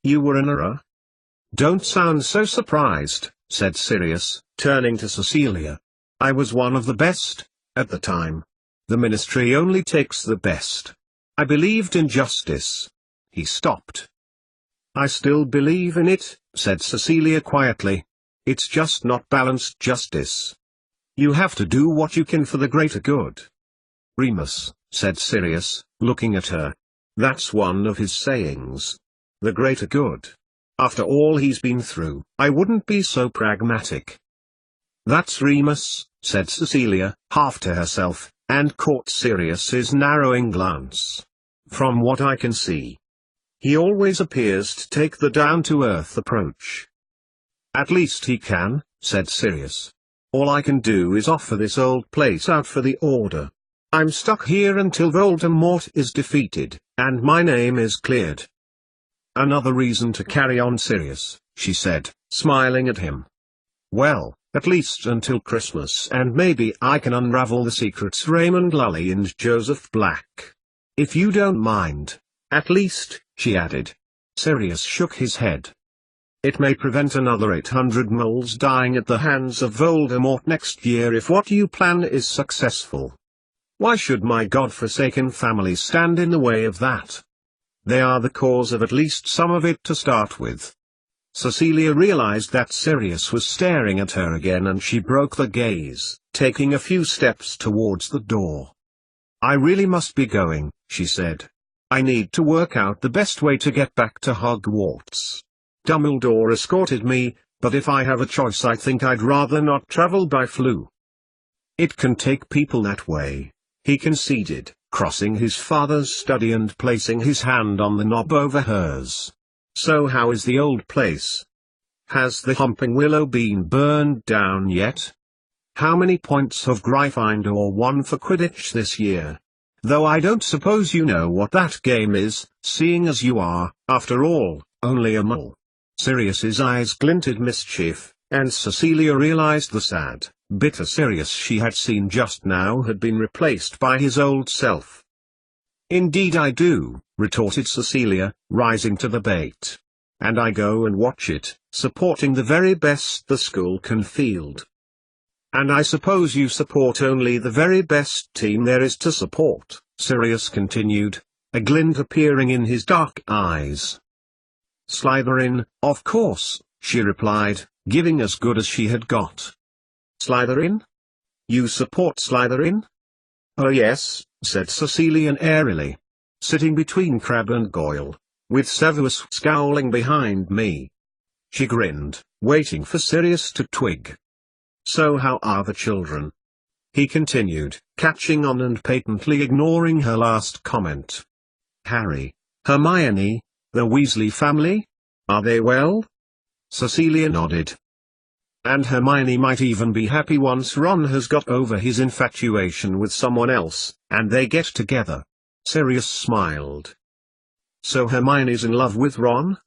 You were an error? Don't sound so surprised, said Sirius, turning to Cecilia. I was one of the best, at the time. The Ministry only takes the best. I believed in justice. He stopped. I still believe in it, said Cecilia quietly. It's just not balanced justice. You have to do what you can for the greater good. Remus, said Sirius, looking at her. That's one of his sayings. The greater good. After all he's been through, I wouldn't be so pragmatic. That's Remus, said Cecilia, half to herself, and caught Sirius's narrowing glance. From what I can see, he always appears to take the down-to-earth approach. At least he can, said Sirius. All I can do is offer this old place out for the Order. I'm stuck here until Voldemort is defeated, and my name is cleared. Another reason to carry on, Sirius, she said, smiling at him. Well, at least until Christmas, and maybe I can unravel the secrets Raymond Lully and Joseph Black. If you don't mind. At least, she added. Sirius shook his head. It may prevent another 800 moles dying at the hands of Voldemort next year if what you plan is successful. Why should my godforsaken family stand in the way of that? They are the cause of at least some of it to start with. Cecilia realized that Sirius was staring at her again, and she broke the gaze, taking a few steps towards the door. I really must be going, she said. I need to work out the best way to get back to Hogwarts. Dumbledore escorted me, but if I have a choice I think I'd rather not travel by flu. It can take people that way, he conceded, crossing his father's study and placing his hand on the knob over hers. So how is the old place? Has the Humping Willow been burned down yet? How many points have Gryffindor won for Quidditch this year? Though I don't suppose you know what that game is, seeing as you are, after all, only a mole. Sirius's eyes glinted mischief, and Cecilia realized the sad, bitter Sirius she had seen just now had been replaced by his old self. Indeed I do, retorted Cecilia, rising to the bait. And I go and watch it, supporting the very best the school can field. And I suppose you support only the very best team there is to support, Sirius continued, a glint appearing in his dark eyes. Slytherin, of course, she replied, giving as good as she had got. Slytherin? You support Slytherin? Oh yes, said Cecilia airily. Sitting between Crabbe and Goyle, with Severus scowling behind me. She grinned, waiting for Sirius to twig. So how are the children? He continued, catching on and patently ignoring her last comment. Harry, Hermione, the Weasley family? Are they well? Cecilia nodded. And Hermione might even be happy once Ron has got over his infatuation with someone else, and they get together. Sirius smiled. So Hermione's in love with Ron?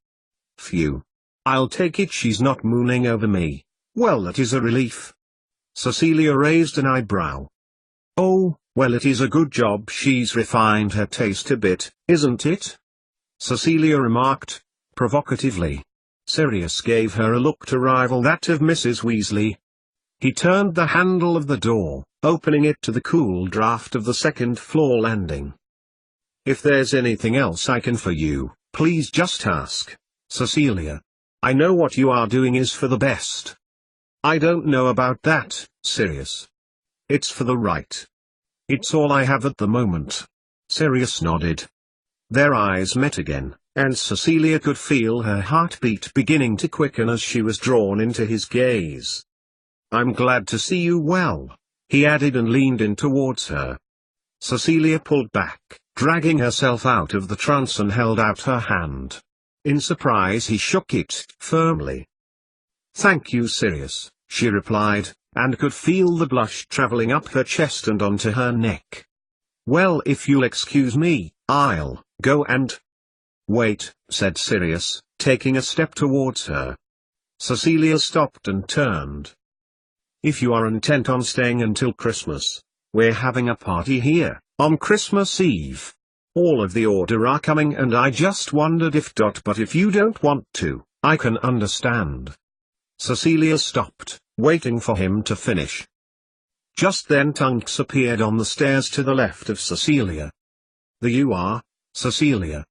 Phew. I'll take it she's not mooning over me. Well, that is a relief. Cecilia raised an eyebrow. Oh, well, it is a good job she's refined her taste a bit, isn't it? Cecilia remarked, provocatively. Sirius gave her a look to rival that of Mrs. Weasley. He turned the handle of the door, opening it to the cool draft of the second-floor landing. If there's anything else I can for you, please just ask, Cecilia. I know what you are doing is for the best. I don't know about that, Sirius. It's for the right. It's all I have at the moment. Sirius nodded. Their eyes met again, and Cecilia could feel her heartbeat beginning to quicken as she was drawn into his gaze. I'm glad to see you well, he added and leaned in towards her. Cecilia pulled back, dragging herself out of the trance, and held out her hand. In surprise he shook it firmly. Thank you, Sirius, she replied, and could feel the blush traveling up her chest and onto her neck. Well, if you'll excuse me, I'll go and... Wait, said Sirius, taking a step towards her. Cecilia stopped and turned. If you are intent on staying until Christmas, we're having a party here, on Christmas Eve. All of the order are coming and I just wondered if ... but if you don't want to, I can understand. Cecilia stopped, waiting for him to finish. Just then Tunks appeared on the stairs to the left of Cecilia. "There you are, Cecilia.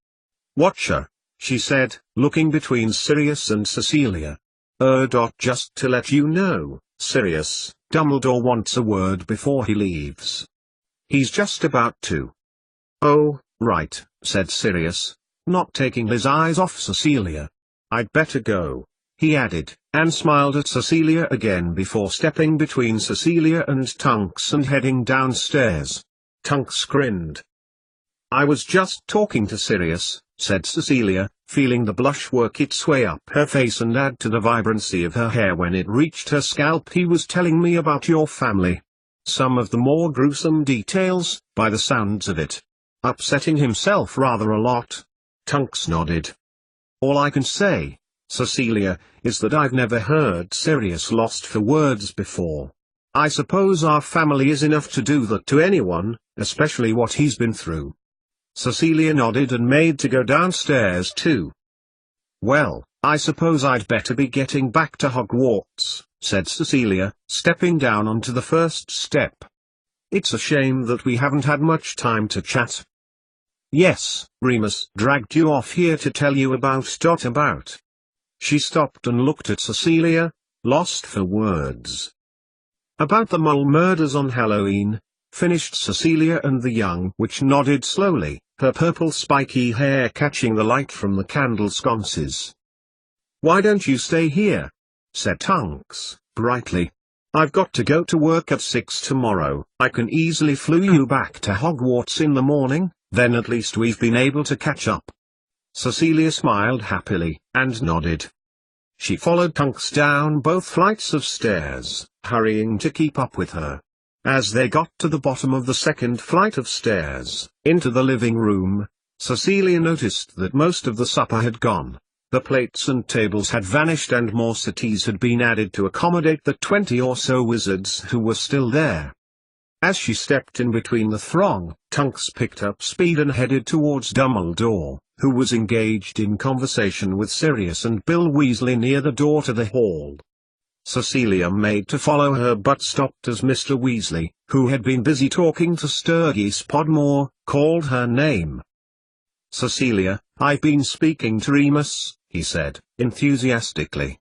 Watcher," she said, looking between Sirius and Cecilia. Just to let you know, Sirius, Dumbledore wants a word before he leaves. He's just about to." "Oh, right," said Sirius, not taking his eyes off Cecilia. "I'd better go," he added, and smiled at Cecilia again before stepping between Cecilia and Tunks and heading downstairs. Tunks grinned. "I was just talking to Sirius," said Cecilia, feeling the blush work its way up her face and add to the vibrancy of her hair when it reached her scalp. "He was telling me about your family. Some of the more gruesome details, by the sounds of it. Upsetting himself rather a lot." Tunks nodded. "All I can say, Cecilia, is that I've never heard Sirius lost for words before. I suppose our family is enough to do that to anyone, especially what he's been through." Cecilia nodded and made to go downstairs too. "Well, I suppose I'd better be getting back to Hogwarts," said Cecilia, stepping down onto the first step. "It's a shame that we haven't had much time to chat." "Yes, Remus dragged you off here to tell you about about." She stopped and looked at Cecilia, lost for words. "About the Mole murders on Halloween," finished Cecilia, and the young witch nodded slowly, her purple spiky hair catching the light from the candle sconces. "Why don't you stay here?" said Tunks, brightly. "I've got to go to work at 6 tomorrow. I can easily flew you back to Hogwarts in the morning, then at least we've been able to catch up." Cecilia smiled happily, and nodded. She followed Tunks down both flights of stairs, hurrying to keep up with her. As they got to the bottom of the second flight of stairs, into the living room, Cecilia noticed that most of the supper had gone. The plates and tables had vanished and more settees had been added to accommodate the 20 or so wizards who were still there. As she stepped in between the throng, Tunks picked up speed and headed towards Dumbledore, who was engaged in conversation with Sirius and Bill Weasley near the door to the hall. Cecilia made to follow her but stopped as Mr. Weasley, who had been busy talking to Sturgis Podmore, called her name. "Cecilia, I've been speaking to Remus," he said, enthusiastically.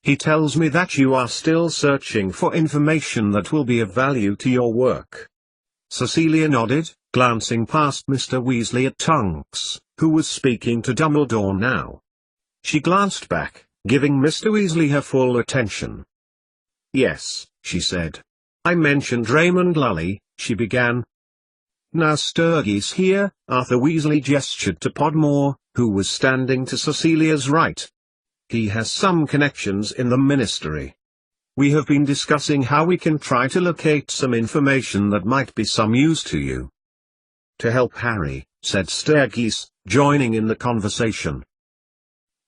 "He tells me that you are still searching for information that will be of value to your work." Cecilia nodded, glancing past Mr. Weasley at Tunks, who was speaking to Dumbledore now. She glanced back, giving Mr. Weasley her full attention. "Yes," she said. "I mentioned Raymond Lully," she began. "Now Sturgis here," Arthur Weasley gestured to Podmore, who was standing to Cecilia's right. "He has some connections in the Ministry. We have been discussing how we can try to locate some information that might be some use to you." "To help Harry," said Sturgis, joining in the conversation.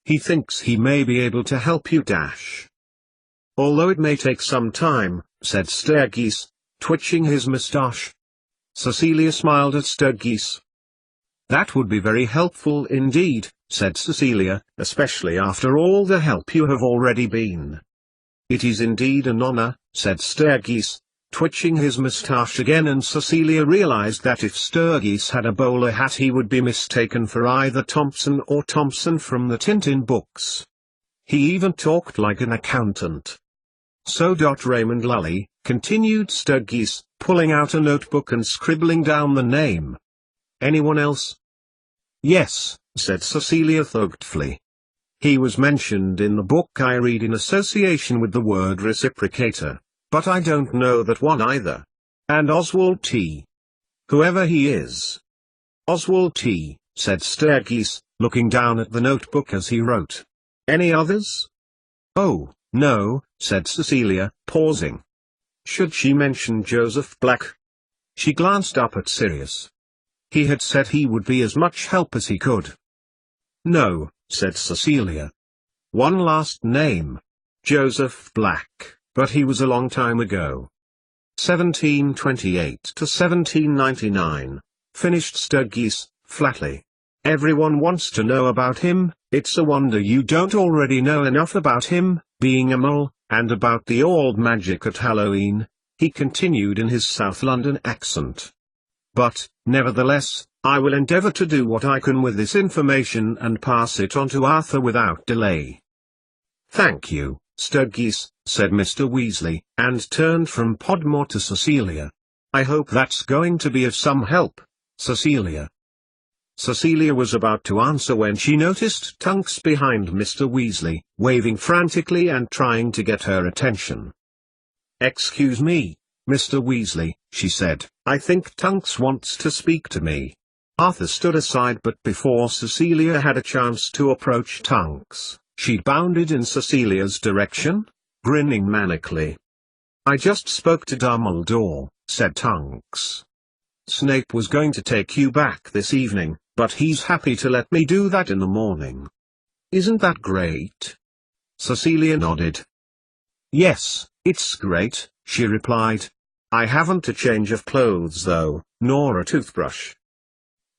"He thinks he may be able to help you although it may take some time," said Sturgis, twitching his moustache. Cecilia smiled at Sturgis. "That would be very helpful indeed," said Cecilia, "especially after all the help you have already been." "It is indeed an honor," said Sturgis, twitching his moustache again, and Cecilia realized that if Sturgis had a bowler hat he would be mistaken for either Thompson or Thompson from the Tintin books. He even talked like an accountant. "So Raymond Lully," continued Sturgis, pulling out a notebook and scribbling down the name. "Anyone else?" "Yes," said Cecilia thoughtfully. "He was mentioned in the book I read in association with the word reciprocator, but I don't know that one either. And Oswald T. Whoever he is." "Oswald T.," said Sturgis, looking down at the notebook as he wrote. "Any others?" "Oh, no," said Cecilia, pausing. Should she mention Joseph Black? She glanced up at Sirius. He had said he would be as much help as he could. "No," said Cecilia. "One last name. Joseph Black, but he was a long time ago. 1728 to 1799, finished Sturgis, flatly. "Everyone wants to know about him. It's a wonder you don't already know enough about him, being a mole, and about the old magic at Halloween," he continued in his South London accent. "But, nevertheless, I will endeavour to do what I can with this information and pass it on to Arthur without delay." "Thank you, Sturgis," said Mr. Weasley, and turned from Podmore to Cecilia. "I hope that's going to be of some help, Cecilia." Cecilia was about to answer when she noticed Tunks behind Mr. Weasley, waving frantically and trying to get her attention. "Excuse me, Mr. Weasley," she said, "I think Tunks wants to speak to me." Arthur stood aside, but before Cecilia had a chance to approach Tunks, she'd bounded in Cecilia's direction, grinning manically. "I just spoke to Dumbledore," said Tunks. "Snape was going to take you back this evening, but he's happy to let me do that in the morning. Isn't that great?" Cecilia nodded. "Yes, it's great," she replied. "I haven't a change of clothes though, nor a toothbrush."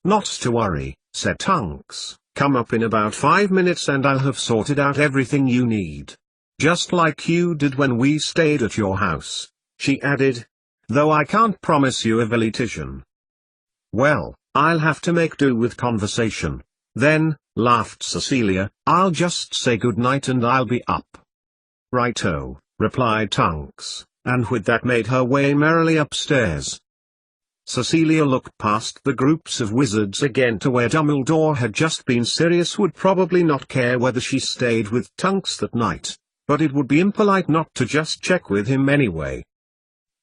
"Not to worry," said Tunks. "Come up in about 5 minutes and I'll have sorted out everything you need. Just like you did when we stayed at your house," she added. "Though I can't promise you a valutation." "Well, I'll have to make do with conversation, then," laughed Cecilia. "I'll just say good night and I'll be up." "Righto," replied Tunks, and with that made her way merrily upstairs. Cecilia looked past the groups of wizards again to where Dumbledore had just been. Sirius would probably not care whether she stayed with Tunks that night, but it would be impolite not to just check with him anyway.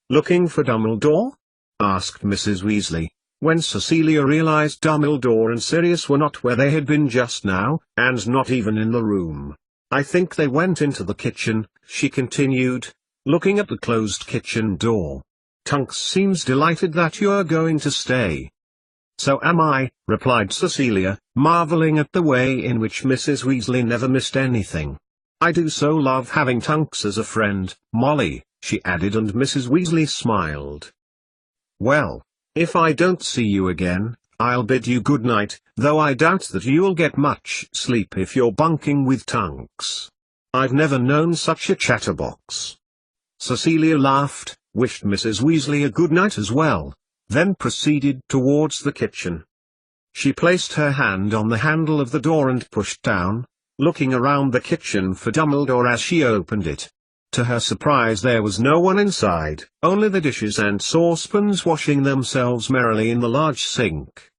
"Looking for Dumbledore?" asked Mrs. Weasley, when Cecilia realized Dumbledore and Sirius were not where they had been just now, and not even in the room. "I think they went into the kitchen," she continued, looking at the closed kitchen door. "Tunks seems delighted that you're going to stay." "So am I," replied Cecilia, marveling at the way in which Mrs. Weasley never missed anything. "I do so love having Tunks as a friend, Molly," she added, and Mrs. Weasley smiled. "Well, if I don't see you again, I'll bid you good night, though I doubt that you'll get much sleep if you're bunking with Tunks. I've never known such a chatterbox." Cecilia laughed, wished Mrs. Weasley a good night as well, then proceeded towards the kitchen. She placed her hand on the handle of the door and pushed down, looking around the kitchen for Dumbledore as she opened it. To her surprise, there was no one inside, only the dishes and saucepans washing themselves merrily in the large sink.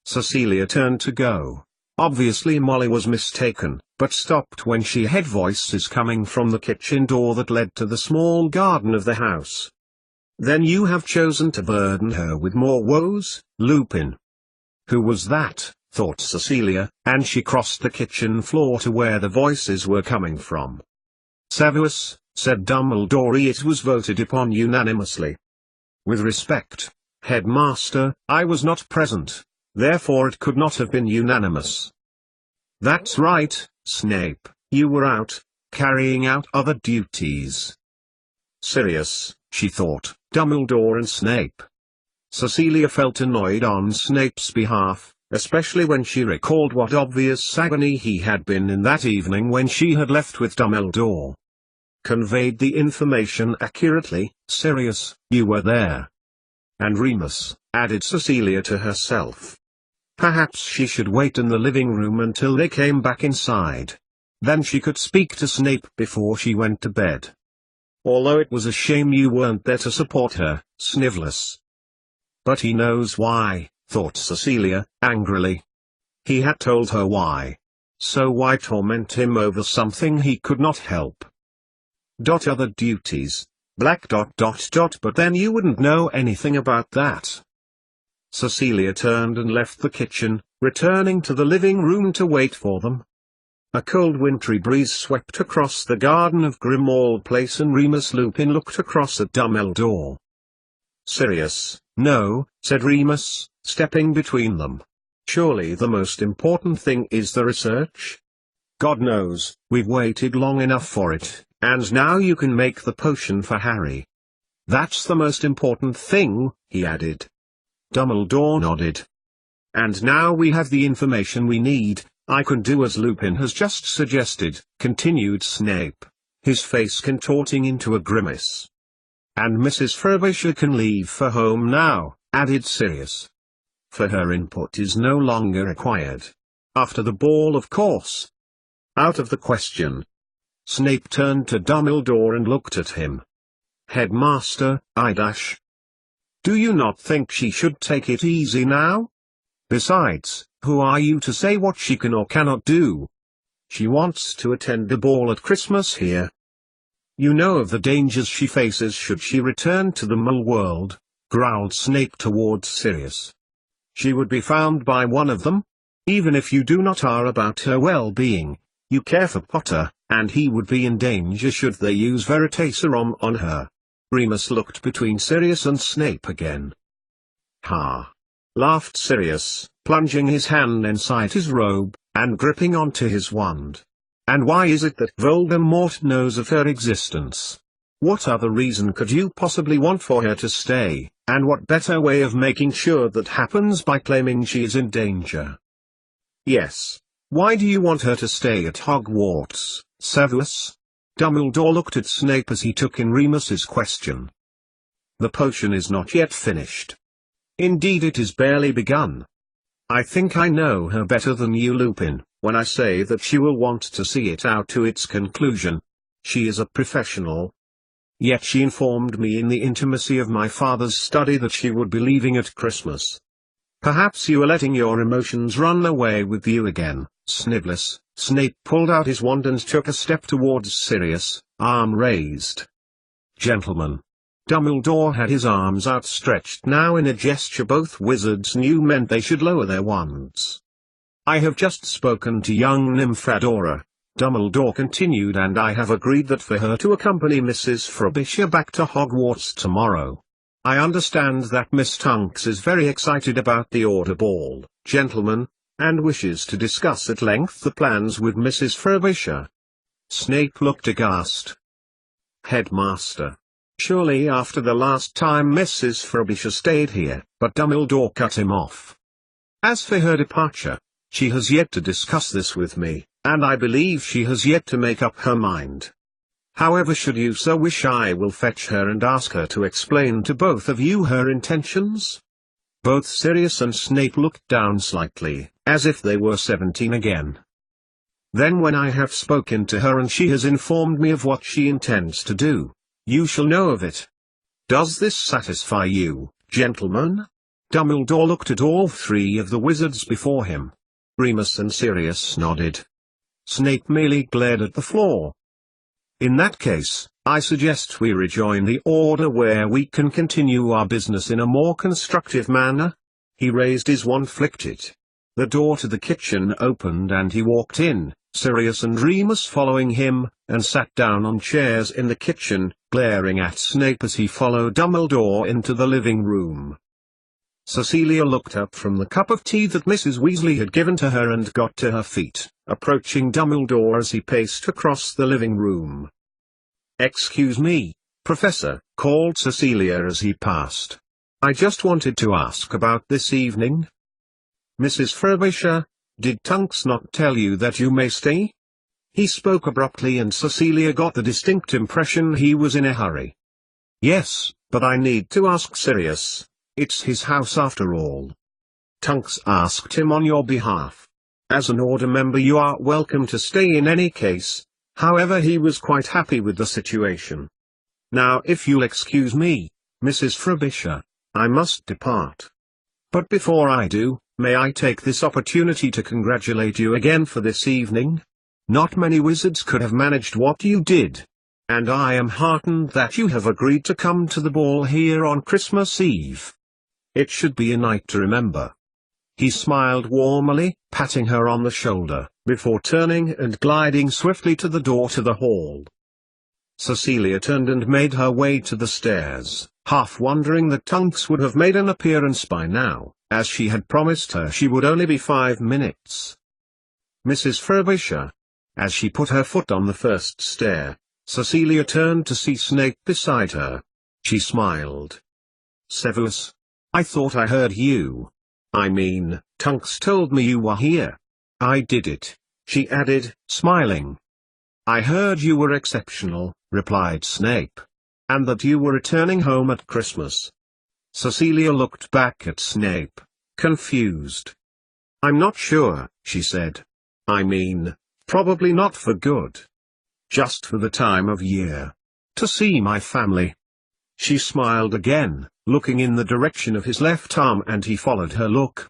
Cecilia turned to go. Obviously Molly was mistaken, but stopped when she heard voices coming from the kitchen door that led to the small garden of the house. "Then you have chosen to burden her with more woes, Lupin." Who was that, thought Cecilia, and she crossed the kitchen floor to where the voices were coming from. "Severus," said Dumbledore, "it was voted upon unanimously." "With respect, Headmaster, I was not present, therefore it could not have been unanimous." "That's right, Snape, you were out, carrying out other duties." "Sirius," she thought, "Dumbledore and Snape." Cecilia felt annoyed on Snape's behalf, especially when she recalled what obvious agony he had been in that evening when she had left with Dumbledore. "Conveyed the information accurately, Sirius, you were there." "And Remus," added Cecilia to herself. Perhaps she should wait in the living room until they came back inside. Then she could speak to Snape before she went to bed. Although it was a shame you weren't there to support her, Snivellus. "But he knows why," thought Cecilia, angrily. He had told her why. So why torment him over something he could not help? Other duties, But then you wouldn't know anything about that. Cecilia turned and left the kitchen, returning to the living room to wait for them. A cold wintry breeze swept across the garden of Grimmauld Place and Remus Lupin looked across at Dumbledore. "Sirius, no," said Remus, stepping between them. "Surely the most important thing is the research? God knows, we've waited long enough for it, and now you can make the potion for Harry." "That's the most important thing," he added. Dumbledore nodded. and now we have the information we need. I can do as Lupin has just suggested," continued Snape, his face contorting into a grimace. "And Mrs. Frobisher can leave for home now," added Sirius. "For her input is no longer required. After the ball, of course." "Out of the question." Snape turned to Dumbledore and looked at him. "Headmaster, do you not think she should take it easy now? Besides, who are you to say what she can or cannot do? She wants to attend the ball at Christmas here. You know of the dangers she faces should she return to the Mole world," growled Snape towards Sirius. "She would be found by one of them. Even if you do not care about her well-being, you care for Potter, and he would be in danger should they use Veritaserum on her." Remus looked between Sirius and Snape again. "Ha!" laughed Sirius, plunging his hand inside his robe, and gripping onto his wand. "And why is it that Voldemort knows of her existence? What other reason could you possibly want for her to stay, and what better way of making sure that happens by claiming she is in danger?" "Yes. Why do you want her to stay at Hogwarts, Severus?" Dumbledore looked at Snape as he took in Remus's question. "The potion is not yet finished. Indeed, it is barely begun. I think I know her better than you, Lupin, when I say that she will want to see it out to its conclusion. She is a professional. Yet she informed me in the intimacy of my father's study that she would be leaving at Christmas. Perhaps you are letting your emotions run away with you again, Snivellus." Snape pulled out his wand and took a step towards Sirius, arm raised. "Gentlemen." Dumbledore had his arms outstretched now in a gesture both wizards knew meant they should lower their wands. "I have just spoken to young Nymphadora," Dumbledore continued, "and I have agreed that for her to accompany Mrs. Frobisher back to Hogwarts tomorrow. I understand that Miss Tonks is very excited about the Order Ball, gentlemen, and wishes to discuss at length the plans with Mrs. Frobisher." Snape looked aghast. "Headmaster, surely after the last time Mrs. Frobisher stayed here," but Dumbledore cut him off. "As for her departure, she has yet to discuss this with me, and I believe she has yet to make up her mind. However, should you so wish, I will fetch her and ask her to explain to both of you her intentions." Both Sirius and Snape looked down slightly, as if they were 17 again. "Then when I have spoken to her and she has informed me of what she intends to do, you shall know of it. Does this satisfy you, gentlemen?" Dumbledore looked at all three of the wizards before him. Remus and Sirius nodded. Snape merely glared at the floor. "In that case, I suggest we rejoin the Order where we can continue our business in a more constructive manner." He raised his wand, flicked it. The door to the kitchen opened and he walked in, Sirius and Remus following him, and sat down on chairs in the kitchen, glaring at Snape as he followed Dumbledore into the living room. Cecilia looked up from the cup of tea that Mrs. Weasley had given to her and got to her feet, approaching Dumbledore as he paced across the living room. "Excuse me, Professor," called Cecilia as he passed. "I just wanted to ask about this evening. Mrs. Frobisher, did Tonks not tell you that you may stay?" He spoke abruptly and Cecilia got the distinct impression he was in a hurry. "Yes, but I need to ask Sirius. It's his house after all. Tonks asked him on your behalf. As an Order member you are welcome to stay in any case. However, he was quite happy with the situation. Now if you'll excuse me, Mrs. Frobisher, I must depart. But before I do, may I take this opportunity to congratulate you again for this evening? Not many wizards could have managed what you did. And I am heartened that you have agreed to come to the ball here on Christmas Eve. It should be a night to remember." He smiled warmly, patting her on the shoulder, before turning and gliding swiftly to the door to the hall. Cecilia turned and made her way to the stairs, half wondering that Tonks would have made an appearance by now, as she had promised her she would only be 5 minutes. "Mrs. Frobisher." As she put her foot on the first stair, Cecilia turned to see Snape beside her. She smiled. "Severus, I thought I heard you. I mean, Tunks told me you were here. I did it, she added, smiling. I heard you were exceptional, replied Snape. And that you were returning home at Christmas. Cecilia looked back at Snape, confused. I'm not sure, she said. I mean, probably not for good. Just for the time of year. To see my family. She smiled again, looking in the direction of his left arm, and he followed her look.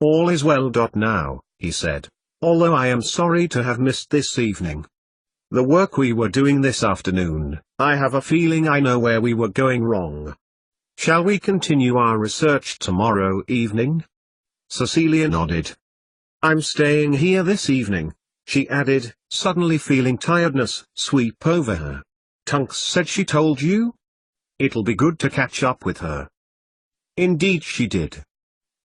All is well. Now, he said, although I am sorry to have missed this evening. The work we were doing this afternoon, I have a feeling I know where we were going wrong. Shall we continue our research tomorrow evening? Cecilia nodded. I'm staying here this evening, she added, suddenly feeling tiredness sweep over her. Tunks said she told you? It'll be good to catch up with her. Indeed she did.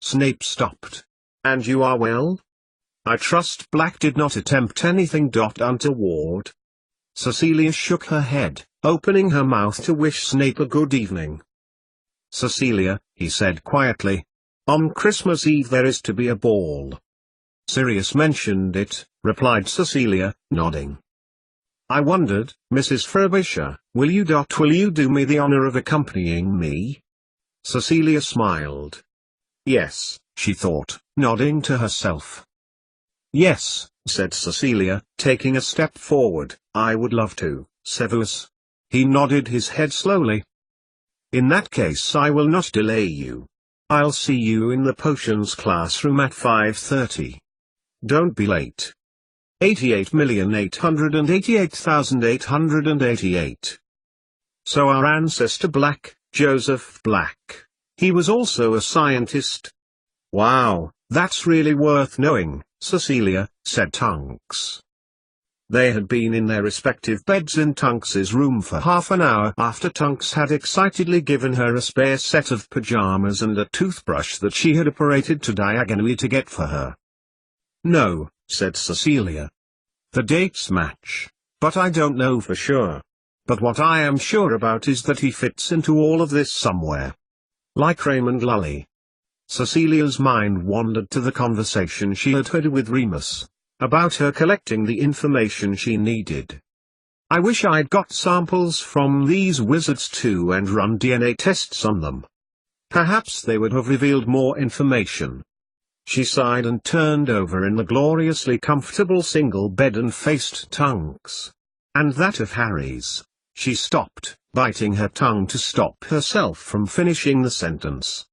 Snape stopped. And you are well? I trust Black did not attempt anything untoward. Cecilia shook her head, opening her mouth to wish Snape a good evening. Cecilia, he said quietly. On Christmas Eve there is to be a ball. Sirius mentioned it, replied Cecilia, nodding. I wondered, Mrs. Frobisher, will you do me the honor of accompanying me? Cecilia smiled. Yes, she thought, nodding to herself. Yes, said Cecilia, taking a step forward, I would love to, Severus. He nodded his head slowly. In that case I will not delay you. I'll see you in the potions classroom at 5:30. Don't be late. 88,888,888. So our ancestor Black, Joseph Black. He was also a scientist. Wow, that's really worth knowing, Cecilia, said Tunks. They had been in their respective beds in Tunks's room for half an hour after Tunks had excitedly given her a spare set of pajamas and a toothbrush that she had operated to diagonally to get for her. No, said Cecilia. The dates match, but I don't know for sure. But what I am sure about is that he fits into all of this somewhere. Like Raymond Lully. Cecilia's mind wandered to the conversation she had heard with Remus, about her collecting the information she needed. I wish I'd got samples from these wizards too and run DNA tests on them. Perhaps they would have revealed more information. She sighed and turned over in the gloriously comfortable single bed and faced Tunks. And that of Harry's. She stopped, biting her tongue to stop herself from finishing the sentence.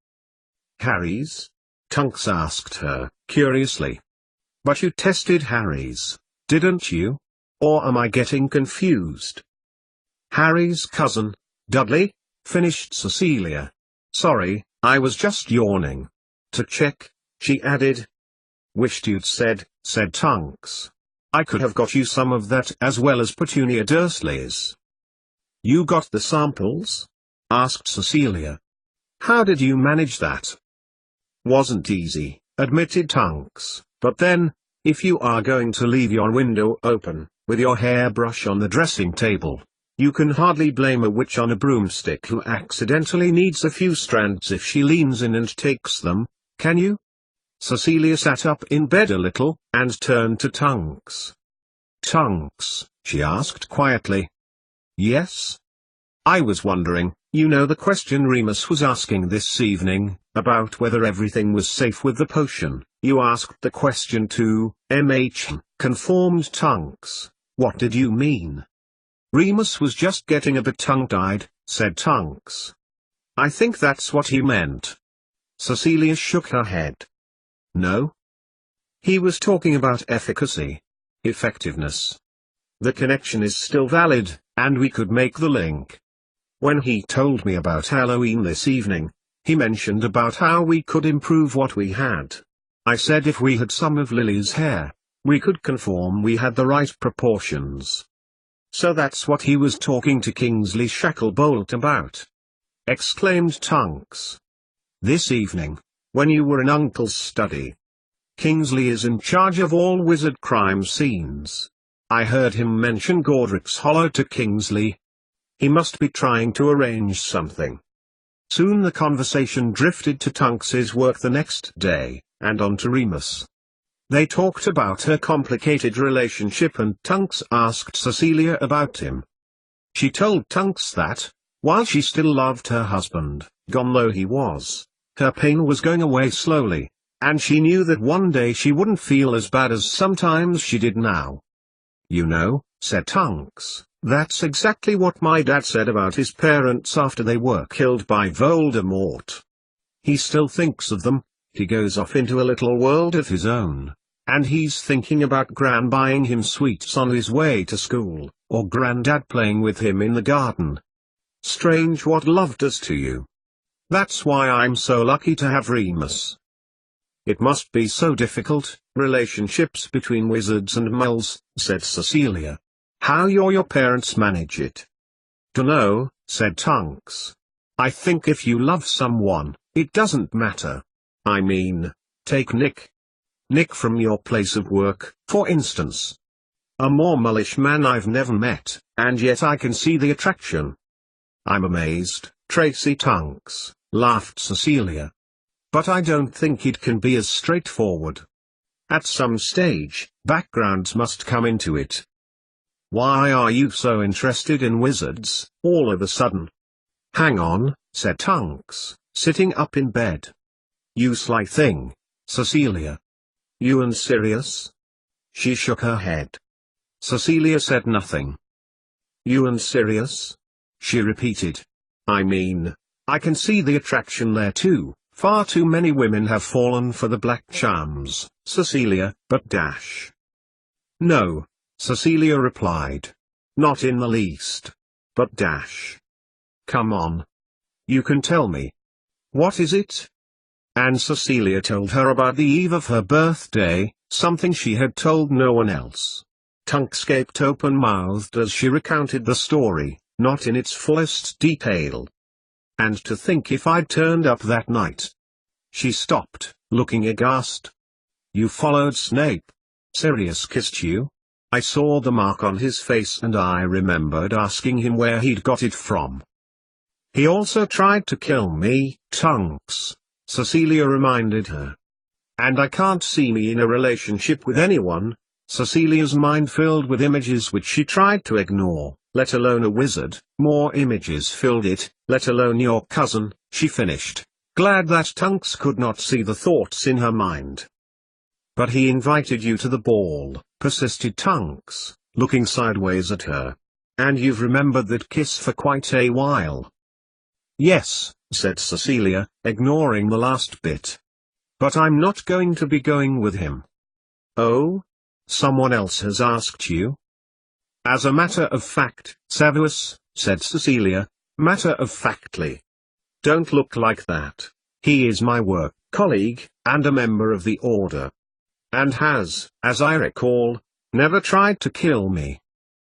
Harry's? Tunks asked her, curiously. But you tested Harry's, didn't you? Or am I getting confused? Harry's cousin, Dudley, finished Cecilia. Sorry, I was just yawning. To check, she added. Wished you'd said Tunks. I could have got you some of that as well as Petunia Dursley's. You got the samples? Asked Cecilia. How did you manage that? Wasn't easy, admitted Tunks, but then, if you are going to leave your window open, with your hairbrush on the dressing table, you can hardly blame a witch on a broomstick who accidentally needs a few strands if she leans in and takes them, can you? Cecilia sat up in bed a little, and turned to Tunks. Tunks, she asked quietly. Yes? I was wondering, you know the question Remus was asking this evening, about whether everything was safe with the potion. You asked the question too, MH, conformed Tunks. What did you mean? Remus was just getting a bit tongue-tied, said Tunks. I think that's what he meant. Cecilia shook her head. No? He was talking about efficacy. Effectiveness. The connection is still valid, and we could make the link. When he told me about Halloween this evening, he mentioned about how we could improve what we had. I said if we had some of Lily's hair, we could confirm we had the right proportions. So that's what he was talking to Kingsley Shacklebolt about. Exclaimed Tunks. This evening, when you were in Uncle's study. Kingsley is in charge of all wizard crime scenes. I heard him mention Godric's Hollow to Kingsley. He must be trying to arrange something. Soon the conversation drifted to Tunks's work the next day, and on to Remus. They talked about her complicated relationship and Tunks asked Cecilia about him. She told Tunks that, while she still loved her husband, gone though he was, her pain was going away slowly, and she knew that one day she wouldn't feel as bad as sometimes she did now. "You know," said Tunks, "that's exactly what my dad said about his parents after they were killed by Voldemort. He still thinks of them, he goes off into a little world of his own, and he's thinking about Gran buying him sweets on his way to school, or Grandad playing with him in the garden. Strange what love does to you. That's why I'm so lucky to have Remus." "It must be so difficult, relationships between wizards and muggles," said Cecilia. "How your parents manage it?" "Dunno," said Tunks. "I think if you love someone, it doesn't matter. I mean, take Nick. Nick from your place of work, for instance. A more mullish man I've never met, and yet I can see the attraction." "I'm amazed, Tracy Tunks," laughed Cecilia. "But I don't think it can be as straightforward. At some stage, backgrounds must come into it. Why are you so interested in wizards, all of a sudden?" "Hang on," said Tunks, sitting up in bed. "You sly thing, Cecilia. You and Sirius?" She shook her head. Cecilia said nothing. "You and Sirius?" she repeated. "I mean, I can see the attraction there too. Far too many women have fallen for the black charms, Cecilia, but dash." "No," Cecilia replied. "Not in the least. But dash. Come on. You can tell me. What is it?" And Cecilia told her about the eve of her birthday, something she had told no one else. Tunks gaped open-mouthed as she recounted the story, not in its fullest detail. "And to think if I'd turned up that night." She stopped, looking aghast. "You followed Snape? Sirius kissed you? I saw the mark on his face and I remembered asking him where he'd got it from." "He also tried to kill me, Tunks," Cecilia reminded her. "And I can't see me in a relationship with anyone." Cecilia's mind filled with images which she tried to ignore, let alone a wizard. "More images filled it, let alone your cousin," she finished, glad that Tunks could not see the thoughts in her mind. "But he invited you to the ball," persisted Tunks, looking sideways at her. "And you've remembered that kiss for quite a while." "Yes," said Cecilia, ignoring the last bit. "But I'm not going to be going with him." "Oh? Someone else has asked you?" "As a matter of fact, Severus," said Cecilia, matter-of-factly. "Don't look like that. He is my work colleague, and a member of the Order. And has, as I recall, never tried to kill me."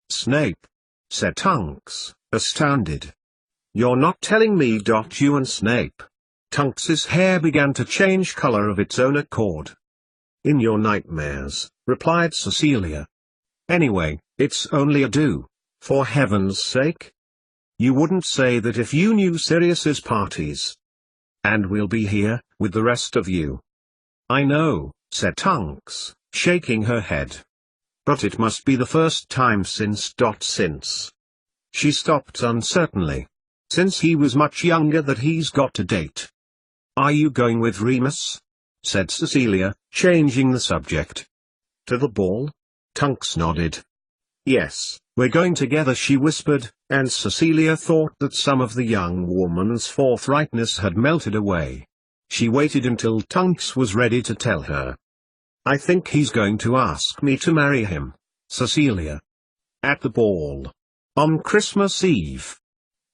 "Snape?" said Tunks, astounded. "You're not telling me?" "You and Snape?" Tunks's hair began to change color of its own accord. "In your nightmares," replied Cecilia. "Anyway, it's only a do, for heaven's sake. You wouldn't say that if you knew Sirius's parties. And we'll be here, with the rest of you." "I know," said Tunks, shaking her head. "But it must be the first time since. She stopped uncertainly. "Since he was much younger that he's got to date." "Are you going with Remus?" said Cecilia, changing the subject. "To the ball?" Tunks nodded. "Yes, we're going together," she whispered, and Cecilia thought that some of the young woman's forthrightness had melted away. She waited until Tunks was ready to tell her. "I think he's going to ask me to marry him, Cecilia." "At the ball? On Christmas Eve?"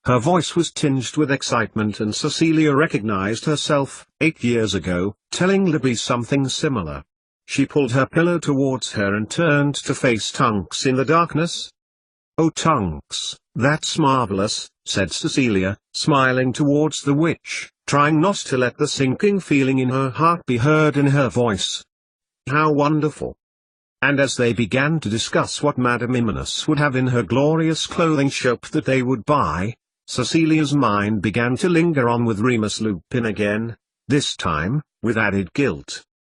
Her voice was tinged with excitement and Cecilia recognized herself, 8 years ago, telling Libby something similar. She pulled her pillow towards her and turned to face Tunks in the darkness. "Oh Tunks, that's marvelous," said Cecilia, smiling towards the witch, trying not to let the sinking feeling in her heart be heard in her voice. "How wonderful." And as they began to discuss what Madame Imanus would have in her glorious clothing shop that they would buy, Cecilia's mind began to linger on with Remus Lupin again, this time, with added guilt.